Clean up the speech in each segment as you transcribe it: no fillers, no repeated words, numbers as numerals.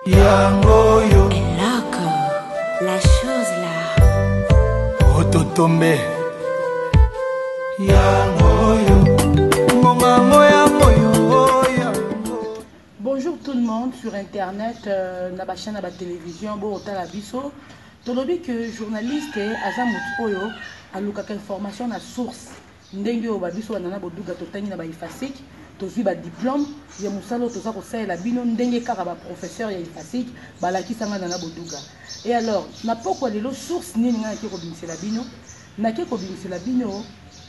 Yangoyo Et loco, la chose là. Ototombe Yangoyo Mongango Yangoyo. Bonjour tout le monde sur internet, na ba chaîne, na ba télévision, bon otala biso. Tolobi que journaliste Azamut Oyo a lukaka information na source. Ndenge o ba biso banana boduga totangi na ba ifasik. Tozwi ba diplôme ya musalo toza ko saela bino ndenge kaka ba professeur ya ifasik balaki sanga na boduga. Et alors, na poko lelo source nini nga ke ko bimisela bino? Na ke ko bimisela bino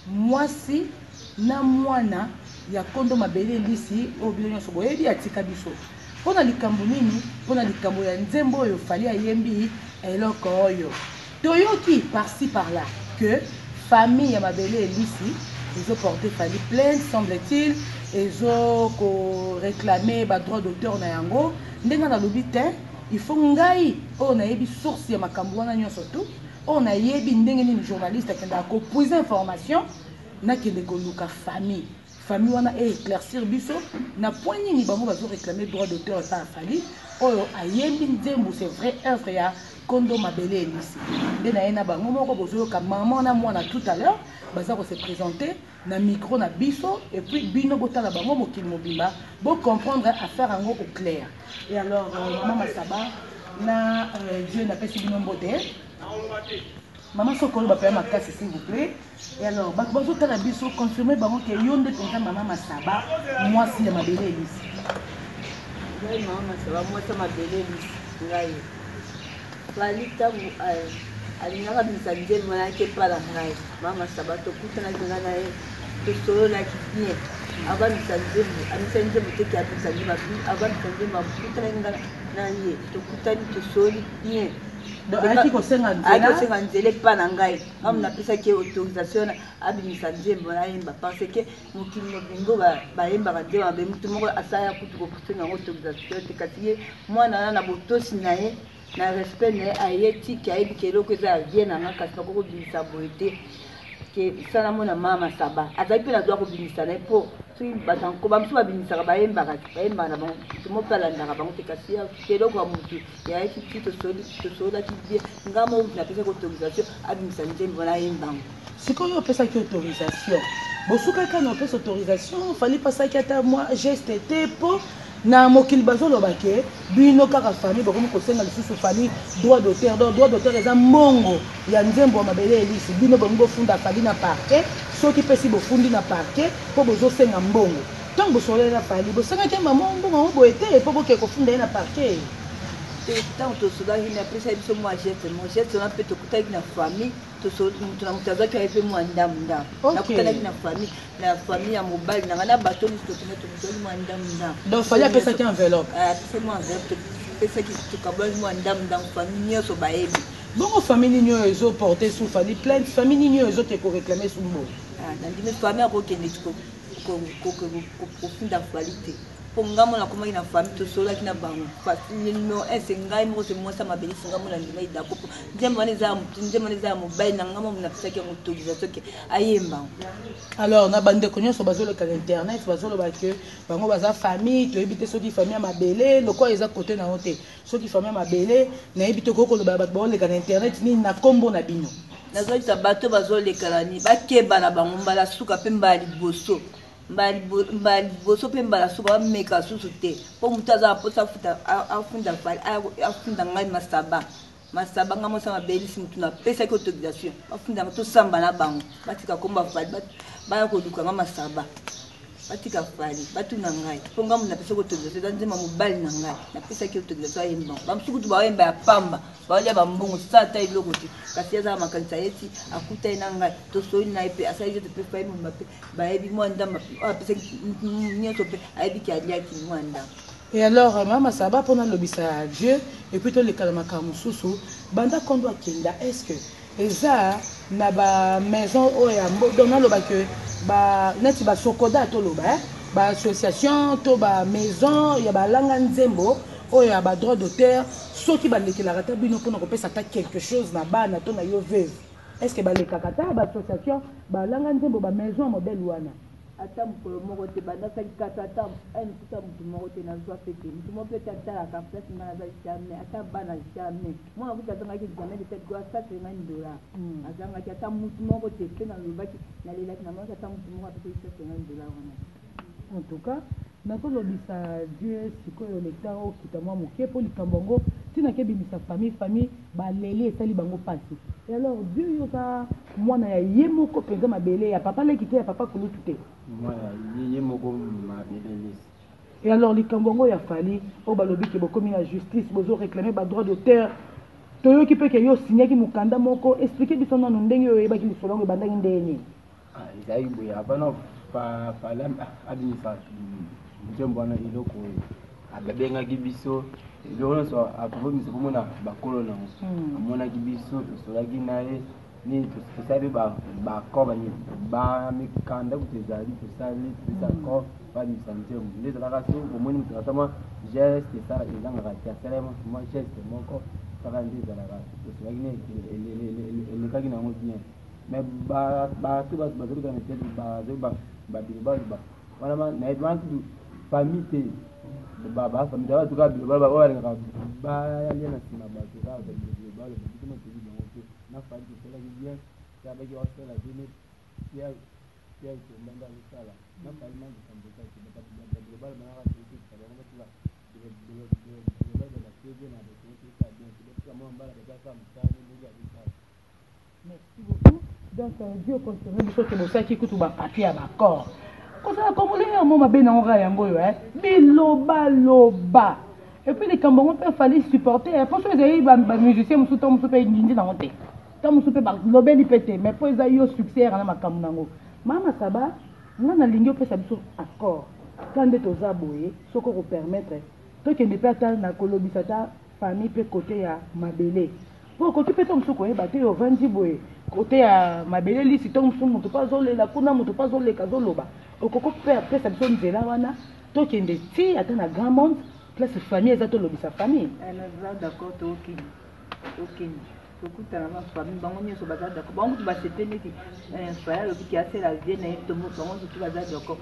mwasi na mwana ya kondo mabele lisi o bino nyonso boyebi atika biso. Pona likambo nini? Pona likambo ya nzembo oyo fali ayembi eloko oyo. Toyoki par-ci par-là que famille ya mabele lisi ils ont porté fali plainte semble-t-il. Ils ont réclamé ba droit d'auteur na yango ndenga na lobite il faut ngai on a yebi source ya makambo wana nyonso tu on a yebi ndenge ni journaliste akenda ko puiser information na kende ko luka famille wana éclaircir biso na point nini bango bazo réclamer droit d'auteur pa fali oyo ayembi nzembo c'est vrai œuvre ya kondo mabele elisi ndena ena bango moko bozo ka maman na mwana tout à l'heure baza ko se présenter na micro na biso et puis bino botala bango mokili mobimba bo comprendre affaire yango au clair. Et alors maman Saba na Dieu n'a pas si bino mbote maman Sokolo ba paye ma casse s'il vous plaît. Et alors bazo tala biso confirmer bango que yonde penza maman Saba moi si ya mabele elisi ngai maman Saba moi ça mabele elisi ngai valita mu alingaka misanje mwana ke pala ngai mama Saba to kutana ngana nae to solo la kibie aba misanje muteke abisanje mabi aba misanje mabutana ngana naye to kutani to soli bien donc aki ko senga nzele pa na ngai am na pesa ke autorisation abi misanje mwana yemba parce que mukili mobingo ba yemba ba ndewa be mutu moko asaya kutu ko kusenga autorisation te katiye mwana na botosi naye na respect ne ayeti ki ayebi ke eloko eza bien na nga kasi nakoko bimisa boye te ke sana mona mama Saba azali mpe nazwa kobimisa naye mpo soki batanko bamosusu babimisaka bayembaka na bango tomotalandaka bango te kasi eloko ya motu yayeki ti tosololaki bien nga mo napesaki autorisation abimisa nzembo wana ayembango sikoyo opesaki autorisation bosukaka na opesa autorisation fali pasaki ata mwa geste te mpo na mokili bazoloba ke bino kaka famille bakomi kosenga lisusu fali droit d'auteur eza mbongo ya nzembo ya mabele elisi bino bango bofunda fali na parquet soki pesi bofundi na parquet mpo bozosenga mbongo ntango bosolela fali bosengaki mama mbongo yango boye te mpo boke kofunda ye na parquet ntango tosolaki na apesa biso mwa geste wana mpe tokutaki na famille mutu na moto azwaki aye mpe mwa ndamu nakutanaki na famille ya mobali nanga na bato nyonso tokende tomutaki mwa ndamu donc fali apesaki enveloppe apesaki mwa enveloppe topesaki tokabolaki mwa ndamu famille nyonso bayebi bongo famille nini oyo ezoporte su fali plainte famille nini oyo ezoke koréclame su mbongo nandimi famille akokende kofunda fali te po ngamo na komaki na famille tosolaki na bango numéro 1 c'est ngai moko c'est moi ça m'a béni ngamo na ndima idako nzembo eza ya mobali na ngamo na pisaki yango autorisation ke ayemba. Alors na bande ko nyonso bazoleka na internet bazoloba ke bango baza famille toyebi te soki famille ya mabele loko eza côté na hote soki famille ya mabele nayebi te koko loba bato bazoleka na internet nini na kombo na bino nazolisa bato bazolekala ni bakeba na bango mbala suka pe mbali boso mbali boso pe mbala suka bameka susu te po mutu aza aposa afunda fali afunda ngai masaba ngamo sa mabelisi mutu na pesa ki autorisation bafunda tosamba na bango batika komba fali baya koluka nga masaba batika fali batu na ngai po ngamo na pesa ki autorisation eza nzema mobali na ngai na pesa ki autorisation ayembango bamusukutu bayemba ya pamba baolia bambongo sata eloko te kasi aza makanisa yeti akuta ye na ngai tosoli na ye mpe asali jete mpe faye momba mpe bayebi mwa ndamba apesaki nyonso mpe ayebiki aliaki mwa ndamba. Et alors mama Saba mpona lobisa Dieu et puis toleka na makambo mosusu banda kondo akenda est-ce que eza na bamaison oyo ya donc naloba ke neti basokoda toloba baassociation to bamaison ya balanga nzembo oyo ya badroit d'auteur soki balekelaka ta bino mpona kopesa ta quelque chose na bana to na yo veuve est-ce que balekaka ta baassociation balanga nzembo bamaison ya mobele wana ata mokolo moko te banda sali kata ata mosusu motu moko te nazwa pe te motu moko pe te atalaka place nga naza jamais ata bana jamais mwana kuta azangaki jamais de tete goa $50 azangaki ata motu moko te pe nalobaki nalelaki namonaki ata motu moko apesaki $50 wana. En tout cas nakolobisa Dieu sikoyo lecteur okita mwa moke mpo likambo yango ntina kebimisa famille baleli esali bango mpasi. Et alors Dieu yoka mwana ya ye moko mpenza mabele ya papa leki te ya papa kulutu te mwana ye moko mabele. Et alors likambo yango ya fali oyo balobi ke bokomi na justice bozo réclamer badroit d'auteur toyoki mpe ke yo signaki mokanda moko explike biso nano ndenge oyo oyebaki lisolo yango ebandaki ndenge ezali boye avana fala abimisa nzembo wana eloko oyo abengaki biso eloko nyonso akomisa komona bakolo nango amonaki biso tosolaki na ye ni tosali bakor bamikanda kuti ezali tosali tosakor babimisa nzembo nde ezalaka so omoni moto atama geste esalaka ezangaka te asalama mwa geste moko kaka nde ezalaka tosolaki ne elekaki nango bien mais bato bazolika na tete babilo baloba wana nayebi kutu famille te bafamille ta batuka bilo oyo balingaka bayalia na nsima bato kaka bilo baloba bituma tobi bango te na fali tosalaki bien sabaki wasala bino pierre tombanda kosala na fali mangisamboka te babilo baloba naka toekisa bango batula bilo baloba tebe na batoekisa bien tobatika mwa mbala bakasa mosani ndenge abisala. Merci beaucoup. Donc Dieu continue biso ke bosaki kutu bapapie ya bacor kosala komolenge yango mabe nango kaka yango oyo bilobaloba epuis likambo yango mpe fali supporter mpo so ezali bamusicien mosusu to mosusu mpe ndindi nango te to mosusu mpe balobeli mpe te mais mpo eza yo succès yaka na makambo nango mama saba nga nalingi opesa biso accord ka nde toza boye soki okopermettre tokende mpe ata na kolobisa ta famille mpe kote ya mabele po koki mpe to mosusu koyeba te ovandi boye kote ya mabele lisi to mosusu moto mpo azolela kuna moto mpo azoleka azoloba okoko mpe apesa biso nzela wana tokende ti ata na grand monde place famille eza tolobisa famille. naza d'accord tokende tokutana bafamille bango nyonso baza d'accord bango kutu basepelaki faya alobiki asala vie na ye bango sutu baza d'accord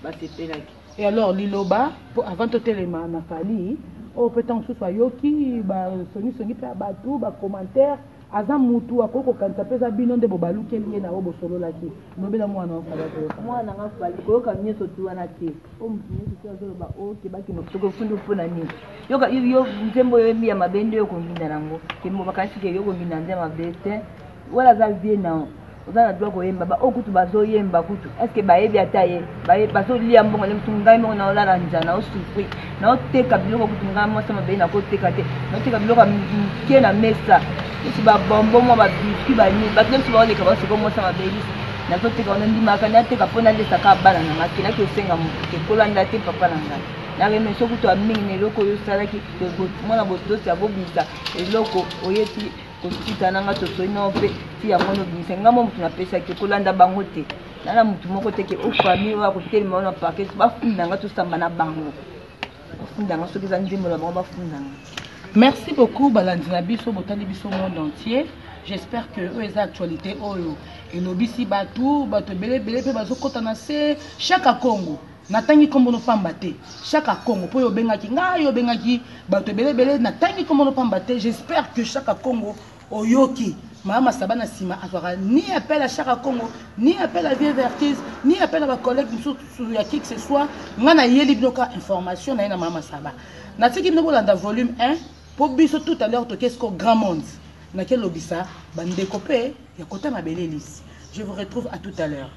basepelaki. Et alors liloba po avant totelema na fali oyo mpe ntango mosusu ayoki basongisongi mpe ya bato bacommentaire aza mutu akoki kokanisa mpe eza bino nde bobalukeli ye na oyo bosololaki lobela mwana wafali mwana nga fali koyoka nyonso tu wana te o motu nyonso tu azoloba okebaki tokofundi ofuna nini yo nzembo oyo emi ya mabe nde yokonginda nango kembo bakanisi ke yokonginda nze mabe te wala aza vie nao oza na droit koyemba oyo kutu bazoyemba kutu estce bayebi ata ye bazolia mbongo le mutu ngai mbongo naolala njala naosufri naoteka biloko kutu ngai mwasi mabe nakoteka te naoteka biloko mike na mesa esi babombo mwa babiskuit banini bato nyonso baoleka basoko mwasi mabe lisi nazoteka wana ndimaka nateka mpo nalesaka bana na ngaki naki osenga motu ekolanda te papa na ngai nareme so kutu amingi na eloko oyo osalaki mwana botosi abobimisa eloko oyeti kosita nanga tosoina mpe ti yango nobimisa ngambo motu napesaki kolanda bango te nana motu moko teke ofamille oyo akotelema wana parke bafundanga tosamba na bango bafundanga soki eza nzembo na bango bafundanga. Merci beaucoup balandi na biso botali biso monde entier. J'espère que eux eza actualité oyo elobisi bato ebele mpe bazokota na se chaque Congo natangi kombo no pamba te chaque Congo po yo bengaki ngai yo bengaki bato ebele natangi kombo no pamba te. J'espère que chaque Congo oyoki mama sabana sima azwaka ni appel à chaque Congo ni appel à Vie Vertise ni appel à ba collègue mosusu ya qui que ce soit nga na yeli binoka information na ye na mama saba natiki bino bolanda volume 1 pour biso tout à l'heure to qu'est-ce qu'au grand monde na quel lobisa bande copé ya kota mabele lisi. Je vous retrouve à tout à l'heure.